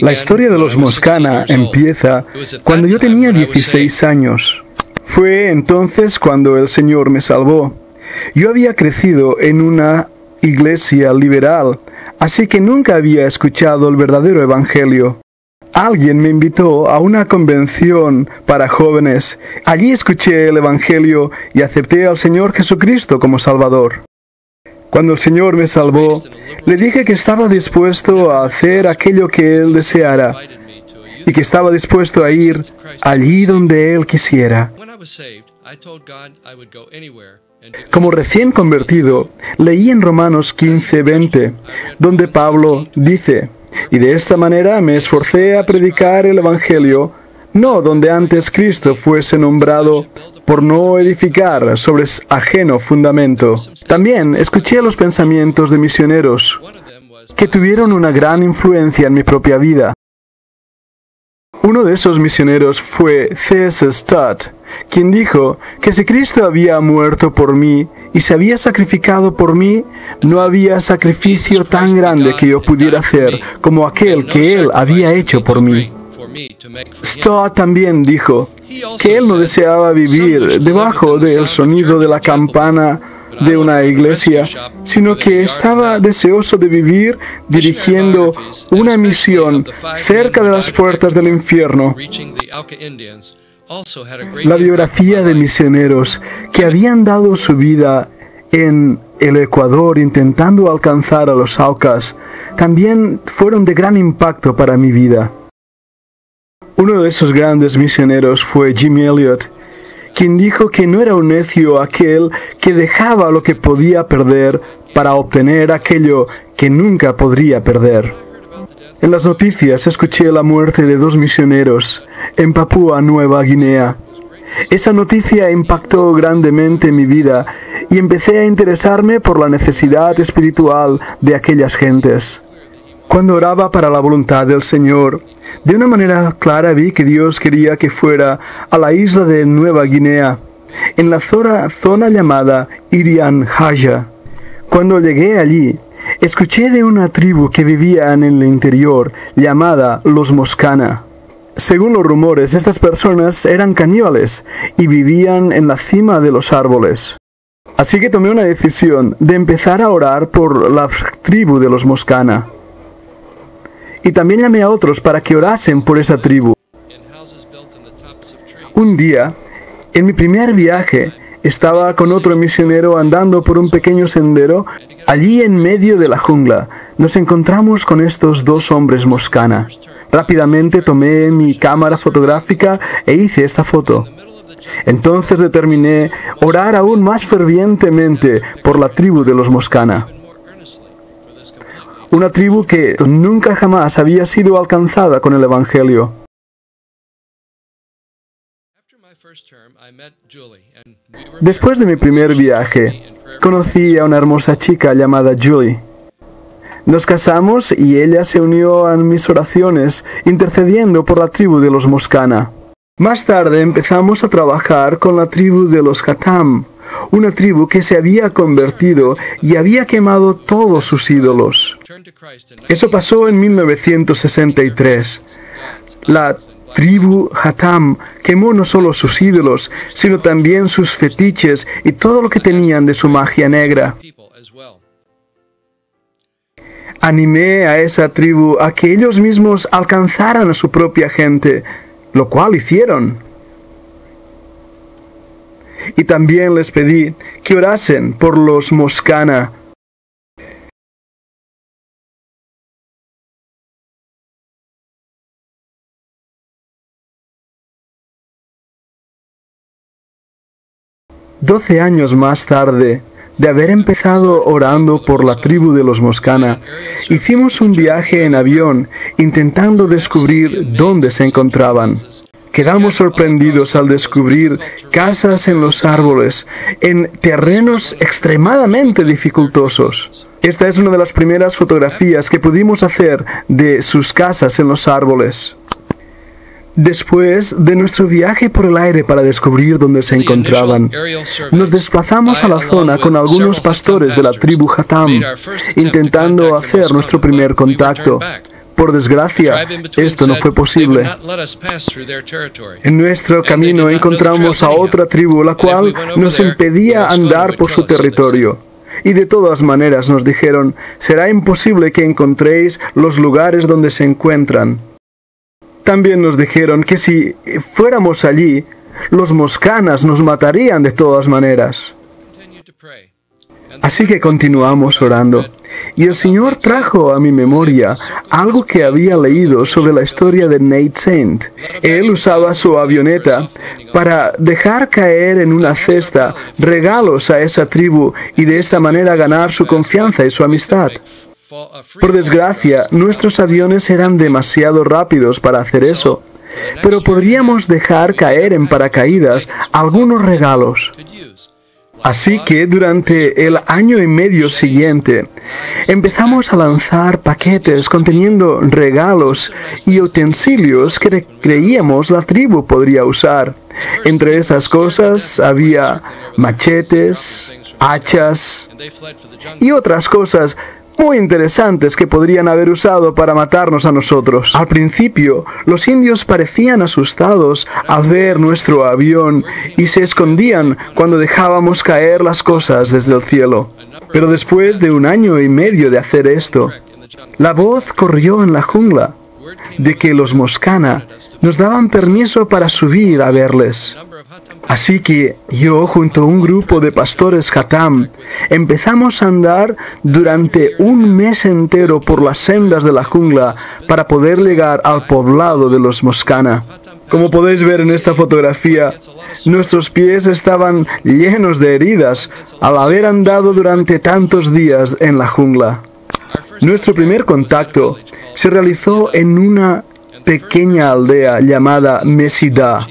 La historia de los Moscana empieza cuando yo tenía 16 años. Fue entonces cuando el Señor me salvó. Yo había crecido en una iglesia liberal, así que nunca había escuchado el verdadero evangelio. Alguien me invitó a una convención para jóvenes. Allí escuché el evangelio y acepté al Señor Jesucristo como Salvador. Cuando el Señor me salvó, le dije que estaba dispuesto a hacer aquello que Él deseara y que estaba dispuesto a ir allí donde Él quisiera. Como recién convertido, leí en Romanos 15:20, donde Pablo dice: y de esta manera me esforcé a predicar el Evangelio, no donde antes Cristo fuese nombrado, por no edificar sobre ajeno fundamento. También escuché los pensamientos de misioneros, que tuvieron una gran influencia en mi propia vida. Uno de esos misioneros fue C.S. Stott, quien dijo que si Cristo había muerto por mí y se había sacrificado por mí, no había sacrificio tan grande que yo pudiera hacer como aquel que Él había hecho por mí. Stott también dijo que él no deseaba vivir debajo del sonido de la campana de una iglesia, sino que estaba deseoso de vivir dirigiendo una misión cerca de las puertas del infierno. La biografía de misioneros que habían dado su vida en el Ecuador intentando alcanzar a los Aucas también fueron de gran impacto para mi vida. Uno de esos grandes misioneros fue Jim Elliot, quien dijo que no era un necio aquel que dejaba lo que podía perder para obtener aquello que nunca podría perder. En las noticias escuché la muerte de 2 misioneros en Papúa Nueva Guinea. Esa noticia impactó grandemente mi vida y empecé a interesarme por la necesidad espiritual de aquellas gentes. Cuando oraba para la voluntad del Señor, de una manera clara vi que Dios quería que fuera a la isla de Nueva Guinea, en la zona llamada Irian Jaya. Cuando llegué allí, escuché de una tribu que vivía en el interior, llamada los Moscana. Según los rumores, estas personas eran caníbales y vivían en la cima de los árboles. Así que tomé una decisión de empezar a orar por la tribu de los Moscana. Y también llamé a otros para que orasen por esa tribu. Un día, en mi primer viaje, estaba con otro misionero andando por un pequeño sendero. Allí en medio de la jungla, nos encontramos con estos 2 hombres Moscana. Rápidamente tomé mi cámara fotográfica e hice esta foto. Entonces determiné orar aún más fervientemente por la tribu de los Moscana. Una tribu que nunca jamás había sido alcanzada con el Evangelio. Después de mi primer viaje, conocí a una hermosa chica llamada Julie. Nos casamos y ella se unió a mis oraciones, intercediendo por la tribu de los Moscana. Más tarde empezamos a trabajar con la tribu de los Hatam, una tribu que se había convertido y había quemado todos sus ídolos. Eso pasó en 1963. La tribu Hatam quemó no solo sus ídolos, sino también sus fetiches y todo lo que tenían de su magia negra. Animé a esa tribu a que ellos mismos alcanzaran a su propia gente, lo cual hicieron. Y también les pedí que orasen por los Moscana. Doce años más tarde, de haber empezado orando por la tribu de los Moscana, hicimos un viaje en avión intentando descubrir dónde se encontraban. Quedamos sorprendidos al descubrir casas en los árboles, en terrenos extremadamente dificultosos. Esta es una de las primeras fotografías que pudimos hacer de sus casas en los árboles. Después de nuestro viaje por el aire para descubrir dónde se encontraban, nos desplazamos a la zona con algunos pastores de la tribu Hatam, intentando hacer nuestro primer contacto. Por desgracia, esto no fue posible. En nuestro camino encontramos a otra tribu, la cual nos impedía andar por su territorio. Y de todas maneras nos dijeron, será imposible que encontréis los lugares donde se encuentran. También nos dijeron que si fuéramos allí, los moscanas nos matarían de todas maneras. Así que continuamos orando. Y el Señor trajo a mi memoria algo que había leído sobre la historia de Nate Saint. Él usaba su avioneta para dejar caer en una cesta regalos a esa tribu y de esta manera ganar su confianza y su amistad. Por desgracia, nuestros aviones eran demasiado rápidos para hacer eso, pero podríamos dejar caer en paracaídas algunos regalos. Así que durante el año y medio siguiente, empezamos a lanzar paquetes conteniendo regalos y utensilios que creíamos la tribu podría usar. Entre esas cosas había machetes, hachas y otras cosas muy interesantes que podrían haber usado para matarnos a nosotros. Al principio, los indios parecían asustados al ver nuestro avión y se escondían cuando dejábamos caer las cosas desde el cielo. Pero después de un año y medio de hacer esto, la voz corrió en la jungla de que los Moscana nos daban permiso para subir a verles. Así que yo, junto a un grupo de pastores Hatam, empezamos a andar durante un mes entero por las sendas de la jungla para poder llegar al poblado de los Moscana. Como podéis ver en esta fotografía, nuestros pies estaban llenos de heridas al haber andado durante tantos días en la jungla. Nuestro primer contacto se realizó en una pequeña aldea llamada Mesida.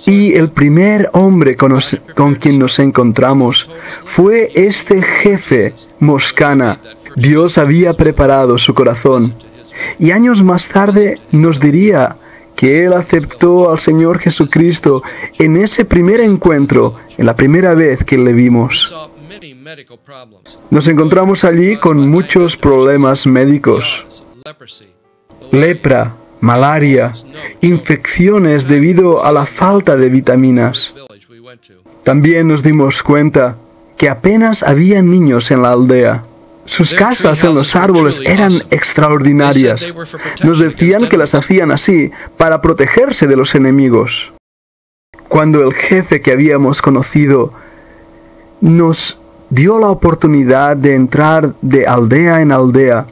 Y el primer hombre con quien nos encontramos fue este jefe Moscana. Dios había preparado su corazón. Y años más tarde nos diría que él aceptó al Señor Jesucristo en ese primer encuentro, en la primera vez que le vimos. Nos encontramos allí con muchos problemas médicos. Lepra, malaria, infecciones debido a la falta de vitaminas. También nos dimos cuenta que apenas había niños en la aldea. Sus casas en los árboles eran extraordinarias. Nos decían que las hacían así para protegerse de los enemigos. Cuando el jefe que habíamos conocido nos dio la oportunidad de entrar de aldea en aldea,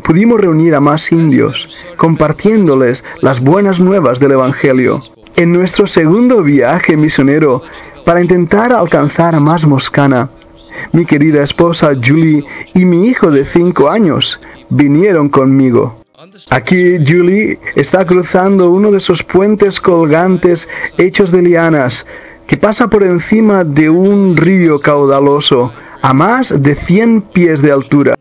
pudimos reunir a más indios, compartiéndoles las buenas nuevas del Evangelio. En nuestro segundo viaje misionero, para intentar alcanzar a más Moscana, mi querida esposa Julie y mi hijo de 5 años vinieron conmigo. Aquí Julie está cruzando uno de esos puentes colgantes hechos de lianas que pasa por encima de un río caudaloso a más de 100 pies de altura.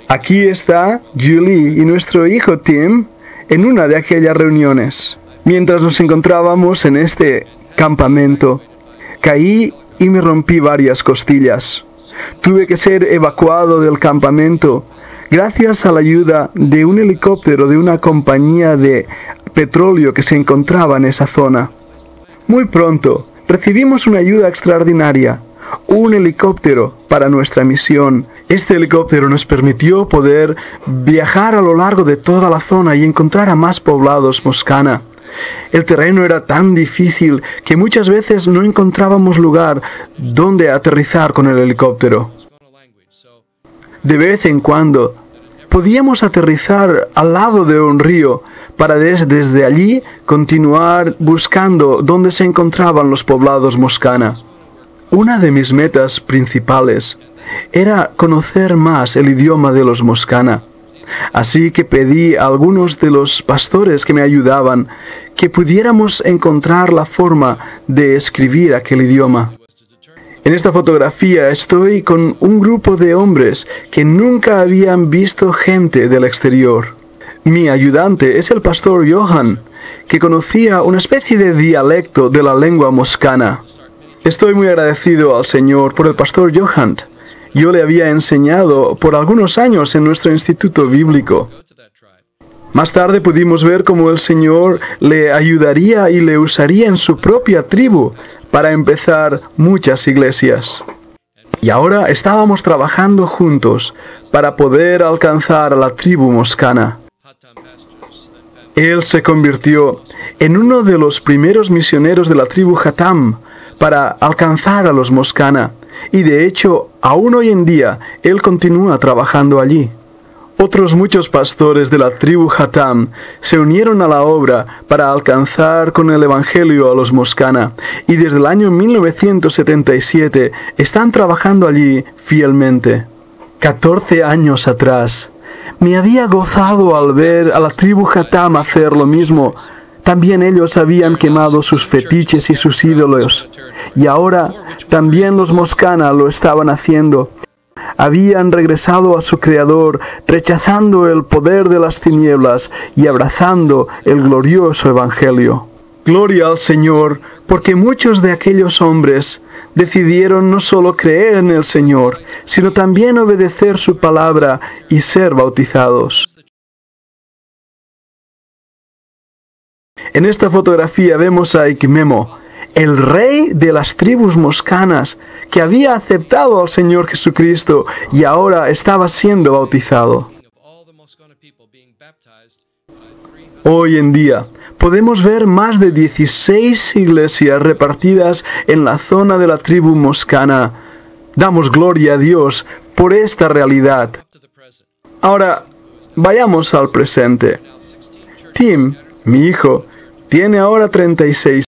Aquí está Julie y nuestro hijo Tim en una de aquellas reuniones. Mientras nos encontrábamos en este campamento, caí y me rompí varias costillas. Tuve que ser evacuado del campamento gracias a la ayuda de un helicóptero de una compañía de petróleo que se encontraba en esa zona. Muy pronto recibimos una ayuda extraordinaria, un helicóptero para nuestra misión. Este helicóptero nos permitió poder viajar a lo largo de toda la zona y encontrar a más poblados Moscana. El terreno era tan difícil que muchas veces no encontrábamos lugar donde aterrizar con el helicóptero. De vez en cuando podíamos aterrizar al lado de un río para desde allí continuar buscando dónde se encontraban los poblados Moscana. Una de mis metas principales era conocer más el idioma de los Moscana. Así que pedí a algunos de los pastores que me ayudaban que pudiéramos encontrar la forma de escribir aquel idioma. En esta fotografía estoy con un grupo de hombres que nunca habían visto gente del exterior. Mi ayudante es el pastor Johan, que conocía una especie de dialecto de la lengua moscana. Estoy muy agradecido al Señor por el pastor Johan. Yo le había enseñado por algunos años en nuestro instituto bíblico. Más tarde pudimos ver cómo el Señor le ayudaría y le usaría en su propia tribu para empezar muchas iglesias. Y ahora estábamos trabajando juntos para poder alcanzar a la tribu moscana. Él se convirtió en uno de los primeros misioneros de la tribu Hatam para alcanzar a los moscana, y de hecho, aún hoy en día, él continúa trabajando allí. Otros muchos pastores de la tribu Hatam se unieron a la obra para alcanzar con el Evangelio a los moscana, y desde el año 1977 están trabajando allí fielmente. 14 años atrás, me había gozado al ver a la tribu Hatam hacer lo mismo. También ellos habían quemado sus fetiches y sus ídolos, y ahora también los moscana lo estaban haciendo. Habían regresado a su Creador, rechazando el poder de las tinieblas y abrazando el glorioso Evangelio. Gloria al Señor, porque muchos de aquellos hombres decidieron no solo creer en el Señor, sino también obedecer su palabra y ser bautizados. En esta fotografía vemos a Ikmemo, el rey de las tribus moscanas, que había aceptado al Señor Jesucristo y ahora estaba siendo bautizado. Hoy en día podemos ver más de 16 iglesias repartidas en la zona de la tribu moscana. Damos gloria a Dios por esta realidad. Ahora, vayamos al presente. Tim, mi hijo, tiene ahora 36